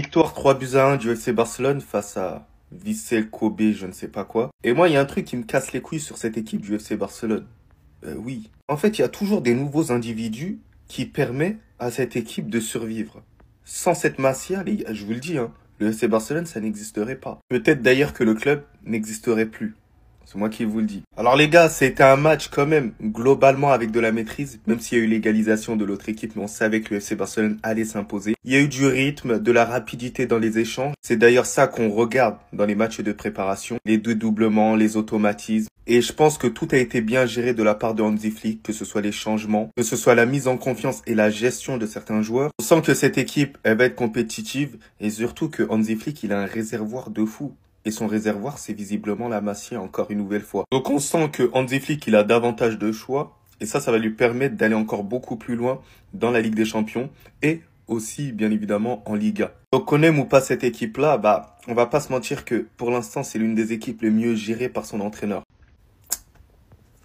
Victoire 3-1 du FC Barcelone face à Vissel Kobe, je ne sais pas quoi. Et moi, il y a un truc qui me casse les couilles sur cette équipe du FC Barcelone. Oui. En fait, il y a toujours des nouveaux individus qui permettent à cette équipe de survivre. Sans cette Masia, les gars, je vous le dis, hein, le FC Barcelone, ça n'existerait pas. Peut-être d'ailleurs que le club n'existerait plus. C'est moi qui vous le dis. Alors les gars, c'était un match quand même globalement avec de la maîtrise, même s'il y a eu l'égalisation de l'autre équipe, mais on savait que le FC Barcelone allait s'imposer. Il y a eu du rythme, de la rapidité dans les échanges. C'est d'ailleurs ça qu'on regarde dans les matchs de préparation. Les dédoublements, les automatismes. Et je pense que tout a été bien géré de la part de Hansi Flick, que ce soit les changements, que ce soit la mise en confiance et la gestion de certains joueurs. On sent que cette équipe, elle va être compétitive et surtout que Hansi Flick, il a un réservoir de fou. Et son réservoir, c'est visiblement la Masia encore une nouvelle fois. Donc on sent que Hansi Flick, il a davantage de choix. Et ça va lui permettre d'aller encore beaucoup plus loin dans la Ligue des Champions. Et aussi, bien évidemment, en Liga. Donc qu'on aime ou pas cette équipe-là, on va pas se mentir que pour l'instant, c'est l'une des équipes les mieux gérées par son entraîneur.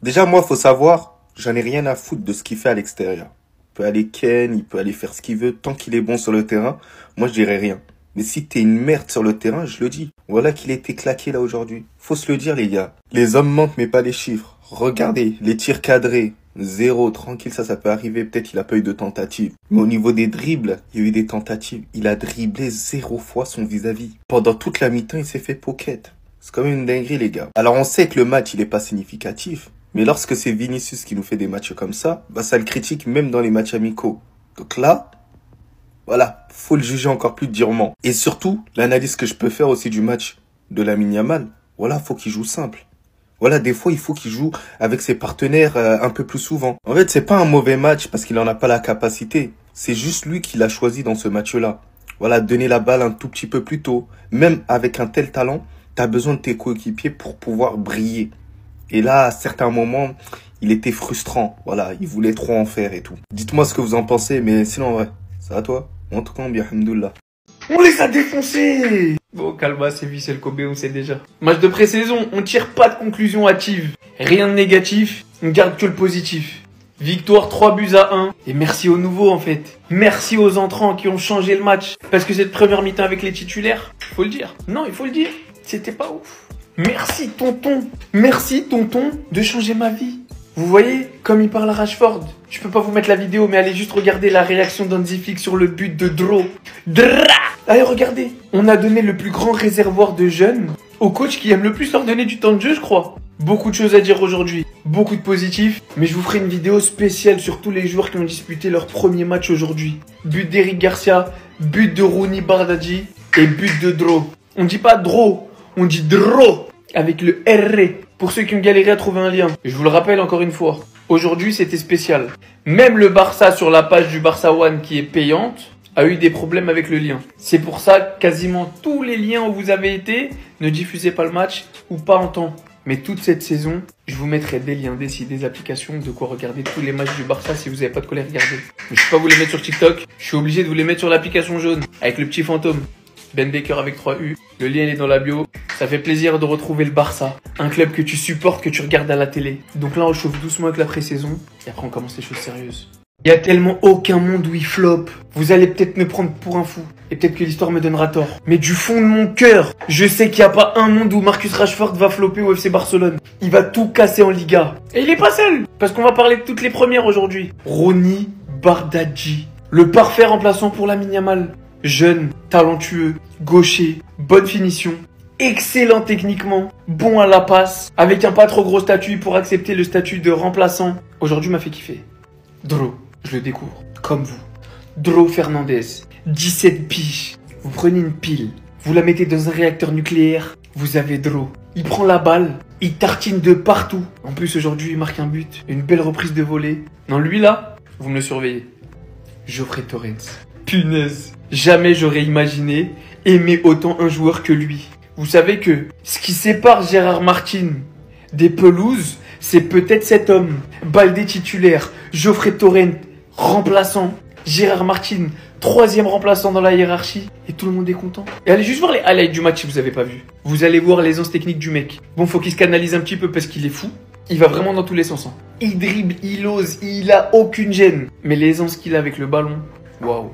Déjà, moi, faut savoir, j'en ai rien à foutre de ce qu'il fait à l'extérieur. Il peut aller ken, il peut aller faire ce qu'il veut. Tant qu'il est bon sur le terrain, moi, je dirais rien. Mais si t'es une merde sur le terrain, je le dis. Voilà qu'il a été claqué là aujourd'hui. Faut se le dire, les gars. Les hommes mentent, mais pas les chiffres. Regardez, les tirs cadrés. 0, tranquille, ça peut arriver. Peut-être qu'il a pas eu de tentative. Mais au niveau des dribbles, il y a eu des tentatives. Il a dribblé 0 fois son vis-à-vis. Pendant toute la mi-temps, il s'est fait pocket. C'est quand même une dinguerie, les gars. Alors, on sait que le match, il est pas significatif. Mais lorsque c'est Vinicius qui nous fait des matchs comme ça, ça le critique même dans les matchs amicaux. Donc là, voilà, faut le juger encore plus durement. Et surtout, l'analyse que je peux faire aussi du match de Lamine Yamal, voilà, faut qu'il joue simple. Voilà, des fois, il faut qu'il joue avec ses partenaires un peu plus souvent. En fait, c'est pas un mauvais match parce qu'il en a pas la capacité. C'est juste lui qui l'a choisi dans ce match-là. Voilà, donner la balle un tout petit peu plus tôt. Même avec un tel talent, t'as besoin de tes coéquipiers pour pouvoir briller. Et là, à certains moments, il était frustrant. Voilà, il voulait trop en faire et tout. Dites-moi ce que vous en pensez, mais sinon, ouais, ça va toi? En tout cas, bien, alhamdoulilah. On les a défoncés! Bon, calma, c'est Vissel Kobe, on sait déjà. Match de pré-saison, on tire pas de conclusion hâtive. Rien de négatif, on garde que le positif. Victoire 3-1. Et merci aux nouveaux, en fait. Merci aux entrants qui ont changé le match. Parce que cette première mi-temps avec les titulaires, faut le dire. Non, il faut le dire. C'était pas ouf. Merci, tonton. Merci, tonton, de changer ma vie. Vous voyez, comme il parle à Rashford. Je peux pas vous mettre la vidéo, mais allez juste regarder la réaction d'Hansi Flick sur le but de Dro. Allez, regardez. On a donné le plus grand réservoir de jeunes au coach qui aime le plus leur donner du temps de jeu, je crois. Beaucoup de choses à dire aujourd'hui, beaucoup de positifs, mais je vous ferai une vidéo spéciale sur tous les joueurs qui ont disputé leur premier match aujourd'hui. But d'Eric Garcia, but de Rooney Bardghji et but de Dro. On dit pas Dro, on dit Dro avec le R. Pour ceux qui ont galéré à trouver un lien. Je vous le rappelle encore une fois. Aujourd'hui, c'était spécial. Même le Barça sur la page du Barça One qui est payante a eu des problèmes avec le lien. C'est pour ça que quasiment tous les liens où vous avez été ne diffusez pas le match ou pas en temps. Mais toute cette saison, je vous mettrai des liens, des sites, des applications, de quoi regarder tous les matchs du Barça si vous n'avez pas de quoi les regarder. Mais je ne peux pas vous les mettre sur TikTok. Je suis obligé de vous les mettre sur l'application jaune avec le petit fantôme. Ben Baker avec 3 U. Le lien est dans la bio. Ça fait plaisir de retrouver le Barça. Un club que tu supportes, que tu regardes à la télé. Donc là, on chauffe doucement avec la pré-saison. Et après, on commence les choses sérieuses. Il y a tellement aucun monde où il flop. Vous allez peut-être me prendre pour un fou. Et peut-être que l'histoire me donnera tort. Mais du fond de mon cœur, je sais qu'il n'y a pas un monde où Marcus Rashford va flopper au FC Barcelone. Il va tout casser en Liga. Et il est pas seul. Parce qu'on va parler de toutes les premières aujourd'hui. Rooney Bardghji. Le parfait remplaçant pour Lamine Yamal. Jeune, talentueux, gaucher, bonne finition, excellent techniquement, bon à la passe, avec un pas trop gros statut pour accepter le statut de remplaçant. Aujourd'hui m'a fait kiffer. Dro, je le découvre, comme vous. Dro Fernandez, 17 piges. Vous prenez une pile, vous la mettez dans un réacteur nucléaire, vous avez Dro. Il prend la balle, il tartine de partout. En plus aujourd'hui il marque un but, une belle reprise de volée. Non lui là, vous me le surveillez. Geoffrey Torrens. Punaise. Jamais j'aurais imaginé aimer autant un joueur que lui. Vous savez que ce qui sépare Gérard Martin des pelouses, c'est peut-être cet homme. Baldé titulaire, Geoffrey Torrens, remplaçant, Gérard Martin, 3e remplaçant dans la hiérarchie. Et tout le monde est content. Et allez juste voir les highlights du match si vous n'avez pas vu. Vous allez voir l'aisance technique du mec. Bon, faut qu'il se canalise un petit peu parce qu'il est fou. Il va vraiment dans tous les sens. Il dribble, il ose, il a aucune gêne. Mais l'aisance qu'il a avec le ballon, waouh.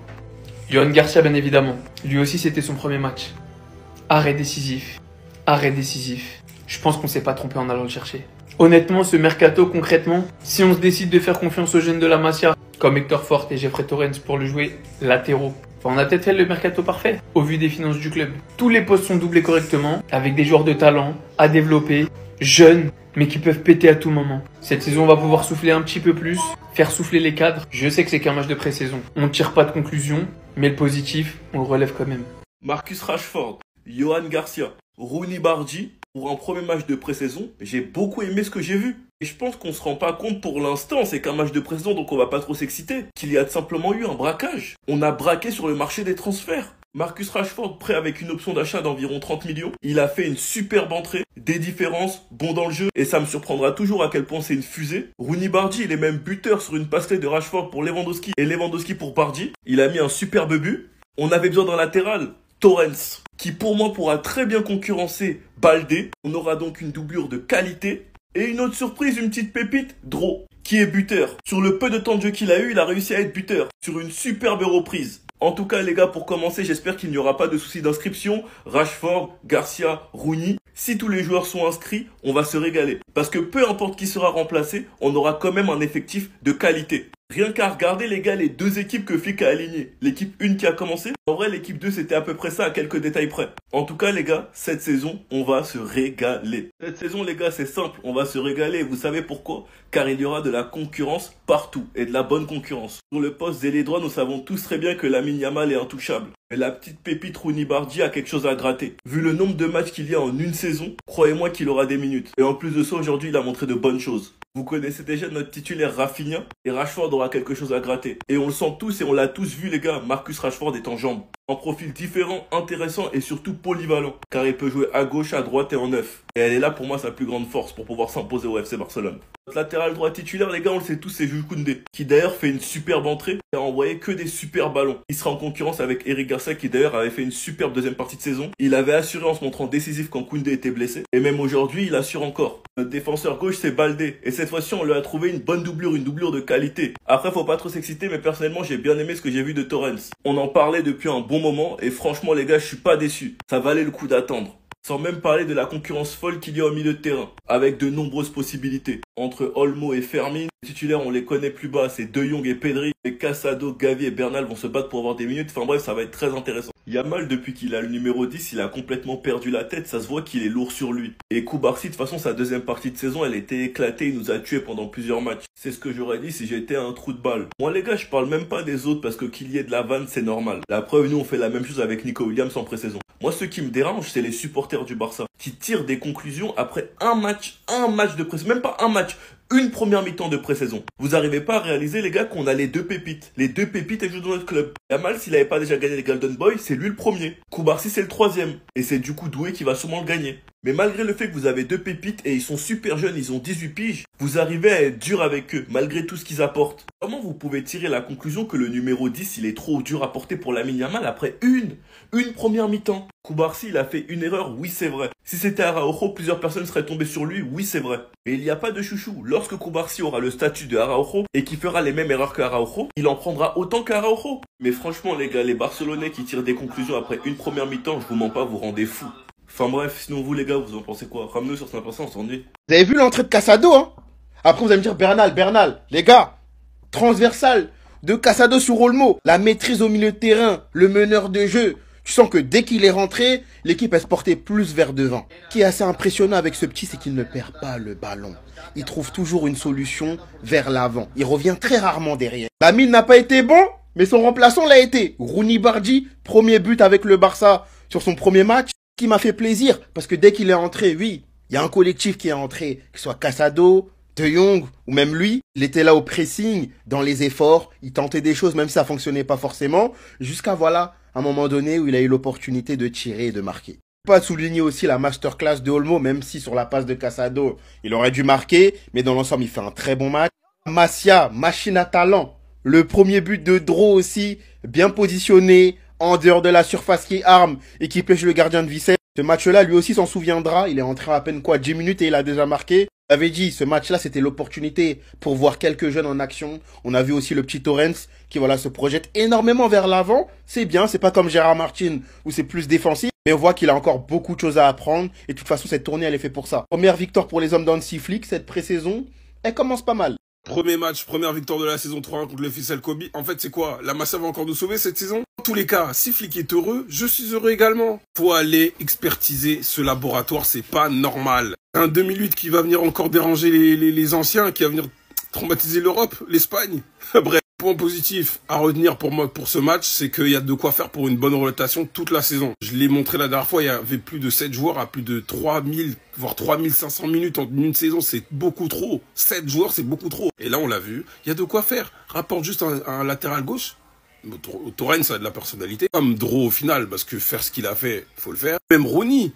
Yohan Garcia, bien évidemment. Lui aussi, c'était son premier match. Arrêt décisif. Arrêt décisif. Je pense qu'on s'est pas trompé en allant le chercher. Honnêtement, ce mercato, concrètement, si on se décide de faire confiance aux jeunes de la Masia, comme Hector Fort et Jeffrey Torrens pour le jouer latéraux, enfin, on a peut-être fait le mercato parfait, au vu des finances du club. Tous les postes sont doublés correctement, avec des joueurs de talent, à développer, jeunes, mais qui peuvent péter à tout moment. Cette saison, on va pouvoir souffler un petit peu plus, faire souffler les cadres. Je sais que c'est qu'un match de pré-saison. On ne tire pas de conclusion, mais le positif, on le relève quand même. Marcus Rashford, Yohan Garcia, Rooney Bardi, pour un premier match de pré-saison, j'ai beaucoup aimé ce que j'ai vu. Et je pense qu'on se rend pas compte pour l'instant, c'est qu'un match de pré-saison, donc on va pas trop s'exciter, qu'il y a simplement eu un braquage. On a braqué sur le marché des transferts. Marcus Rashford prêt avec une option d'achat d'environ 30 millions. Il a fait une superbe entrée, des différences, bon dans le jeu, et ça me surprendra toujours à quel point c'est une fusée. Rooney Bardi, il est même buteur sur une passerelle de Rashford pour Lewandowski et Lewandowski pour Bardi. Il a mis un superbe but. On avait besoin d'un latéral, Torrens, qui pour moi pourra très bien concurrencer Baldé. On aura donc une doublure de qualité. Et une autre surprise, une petite pépite, Dro, qui est buteur. Sur le peu de temps de jeu qu'il a eu, il a réussi à être buteur, sur une superbe reprise. En tout cas les gars, pour commencer, j'espère qu'il n'y aura pas de soucis d'inscription. Rashford, Garcia, Rooney, si tous les joueurs sont inscrits, on va se régaler. Parce que peu importe qui sera remplacé, on aura quand même un effectif de qualité. Rien qu'à regarder les gars, les deux équipes que Flick a alignées. L'équipe 1 qui a commencé, en vrai l'équipe 2 c'était à peu près ça à quelques détails près. En tout cas les gars, cette saison on va se régaler. Cette saison les gars c'est simple, on va se régaler. Vous savez pourquoi? Car il y aura de la concurrence partout et de la bonne concurrence. Sur le poste d'ailier droit, nous savons tous très bien que Lamine Yamal est intouchable. Mais la petite pépite Rooney Bardi a quelque chose à gratter. Vu le nombre de matchs qu'il y a en une saison, croyez-moi qu'il aura des minutes. Et en plus de ça, aujourd'hui, il a montré de bonnes choses. Vous connaissez déjà notre titulaire Rafinha, et Rashford aura quelque chose à gratter. Et on le sent tous et on l'a tous vu les gars, Marcus Rashford est en jambes. Un profil différent, intéressant et surtout polyvalent. Car il peut jouer à gauche, à droite et en neuf. Et elle est là pour moi sa plus grande force pour pouvoir s'imposer au FC Barcelone. Notre latéral droit titulaire les gars, on le sait tous, c'est Jules Koundé. Qui d'ailleurs fait une superbe entrée et a envoyé que des super ballons. Il sera en concurrence avec Eric Garcia qui d'ailleurs avait fait une superbe deuxième partie de saison. Il avait assuré en se montrant décisif quand Koundé était blessé. Et même aujourd'hui, il assure encore. Notre défenseur gauche c'est Baldé. Et cette fois-ci, on lui a trouvé une bonne doublure, une doublure de qualité. Après, faut pas trop s'exciter, mais personnellement, j'ai bien aimé ce que j'ai vu de Torrens. On en parlait depuis un bon moment et franchement les gars, je suis pas déçu. Ça valait le coup d'attendre. Sans même parler de la concurrence folle qu'il y a au milieu de terrain, avec de nombreuses possibilités. Entre Olmo et Fermin, les titulaires on les connaît plus bas, c'est De Jong et Pedri. Et Casado, Gavi et Bernal vont se battre pour avoir des minutes, enfin bref, ça va être très intéressant. Yamal, depuis qu'il a le numéro 10, il a complètement perdu la tête, ça se voit qu'il est lourd sur lui. Et Koubarsi, de toute façon, sa deuxième partie de saison, elle était éclatée, il nous a tués pendant plusieurs matchs. C'est ce que j'aurais dit si j'étais un trou de balle. Moi les gars, je parle même pas des autres parce que qu'il y ait de la vanne, c'est normal. La preuve, nous on fait la même chose avec Nico Williams en pré-saison. Moi, ce qui me dérange, c'est les supporters du Barça qui tirent des conclusions après un match de pré-saison, même pas un match, une première mi-temps de pré-saison. Vous arrivez pas à réaliser, les gars, qu'on a les deux pépites. Les deux pépites, elles jouent dans notre club. Yamal, s'il avait pas déjà gagné les Golden Boy, c'est lui le premier. Koubarsi, c'est le troisième. Et c'est du coup Doué qui va sûrement le gagner. Mais malgré le fait que vous avez deux pépites et ils sont super jeunes, ils ont 18 piges, vous arrivez à être dur avec eux, malgré tout ce qu'ils apportent. Comment vous pouvez tirer la conclusion que le numéro 10, il est trop dur à porter pour Lamine Yamal après une première mi-temps? Koubarsi, il a fait une erreur, oui c'est vrai. Si c'était Araujo, plusieurs personnes seraient tombées sur lui, oui c'est vrai. Mais il n'y a pas de chouchou. Lorsque Koubarsi aura le statut de Araujo et qui fera les mêmes erreurs qu'Araujo, il en prendra autant qu'Araujo. Mais franchement les gars, les Barcelonais qui tirent des conclusions après une première mi-temps, je vous mens pas, vous rendez fous. Enfin bref, sinon vous les gars, vous en pensez quoi? Ramenez sur 5%, on s'ennuie. Vous avez vu l'entrée de Casado, hein? Après vous allez me dire Bernal, les gars, transversal de Casado sur Olmo, la maîtrise au milieu de terrain, le meneur de jeu. Tu sens que dès qu'il est rentré, l'équipe elle se portait plus vers devant. Ce qui est assez impressionnant avec ce petit, c'est qu'il ne perd pas le ballon. Il trouve toujours une solution vers l'avant. Il revient très rarement derrière. Lamine n'a pas été bon, mais son remplaçant l'a été. Rooney Bardi, premier but avec le Barça sur son premier match, qui m'a fait plaisir. Parce que dès qu'il est entré, oui, il y a un collectif qui est entré, que ce soit Casado, De Jong ou même lui, il était là au pressing, dans les efforts, il tentait des choses même si ça fonctionnait pas forcément, jusqu'à voilà, un moment donné où il a eu l'opportunité de tirer et de marquer. Pas souligner aussi la masterclass de Olmo, même si sur la passe de Casado, il aurait dû marquer, mais dans l'ensemble, il fait un très bon match. Masia, machine à talent. Le premier but de Dro aussi, bien positionné, en dehors de la surface qui arme et qui pêche le gardien de Vicente. Ce match-là, lui aussi s'en souviendra. Il est rentré à peine 10 minutes et il a déjà marqué. J'avais dit, ce match-là, c'était l'opportunité pour voir quelques jeunes en action. On a vu aussi le petit Torrens qui, voilà, se projette énormément vers l'avant. C'est bien, c'est pas comme Gérard Martin où c'est plus défensif. Mais on voit qu'il a encore beaucoup de choses à apprendre. Et de toute façon, cette tournée, elle est faite pour ça. Première victoire pour les hommes d'Hansi Flick, cette pré-saison, elle commence pas mal. Premier match, première victoire de la saison 3 contre le Vissel Kobe. En fait, c'est quoi? La Masia va encore nous sauver cette saison? Dans tous les cas, si Flick est heureux, je suis heureux également. Faut aller expertiser ce laboratoire, c'est pas normal. Un 2008 qui va venir encore déranger les anciens, qui va venir traumatiser l'Europe, l'Espagne. Bref, point positif à retenir pour moi pour ce match, c'est qu'il y a de quoi faire pour une bonne rotation toute la saison. Je l'ai montré la dernière fois, il y avait plus de 7 joueurs à plus de 3000, voire 3500 minutes en une saison, c'est beaucoup trop. 7 joueurs, c'est beaucoup trop. Et là, on l'a vu, il y a de quoi faire. Rapporte juste un latéral gauche. Torrens a de la personnalité. Comme Draw au final, parce que faire ce qu'il a fait, faut le faire. Même Ronny,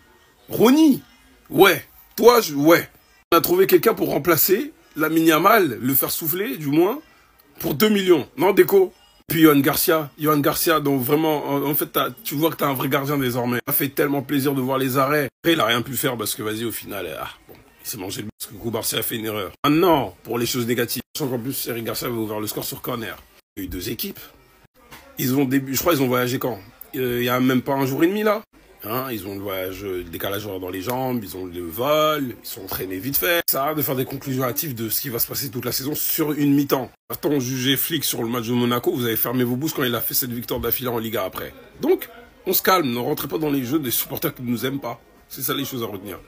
ouais. Toi, ouais. On a trouvé quelqu'un pour remplacer Lamine Yamal, le faire souffler, du moins, pour 2 millions. Non, Déco. Puis Yohan Garcia, donc vraiment, en fait, tu vois que t'as un vrai gardien désormais. Ça fait tellement plaisir de voir les arrêts. Après, il a rien pu faire parce que, vas-y, au final, bon, il s'est mangé le but parce que Koubarsi a fait une erreur. Maintenant, pour les choses négatives, je sens qu'en plus, Eric Garcia avait ouvert le score sur corner. Il y a eu 2 équipes. Je crois qu'ils ont voyagé quand? Il y a même pas un jour et demi, là. Hein, ils ont le décalage horaire dans les jambes, ils ont le vol, ils sont entraînés vite fait. Ça a l'air de faire des conclusions hâtives de ce qui va se passer toute la saison sur une mi-temps. Attends, juger Flick sur le match de Monaco, vous avez fermé vos bouches quand il a fait cette victoire d'affilée en Liga après. Donc, on se calme, ne rentrez pas dans les jeux des supporters qui ne nous aiment pas. C'est ça les choses à retenir.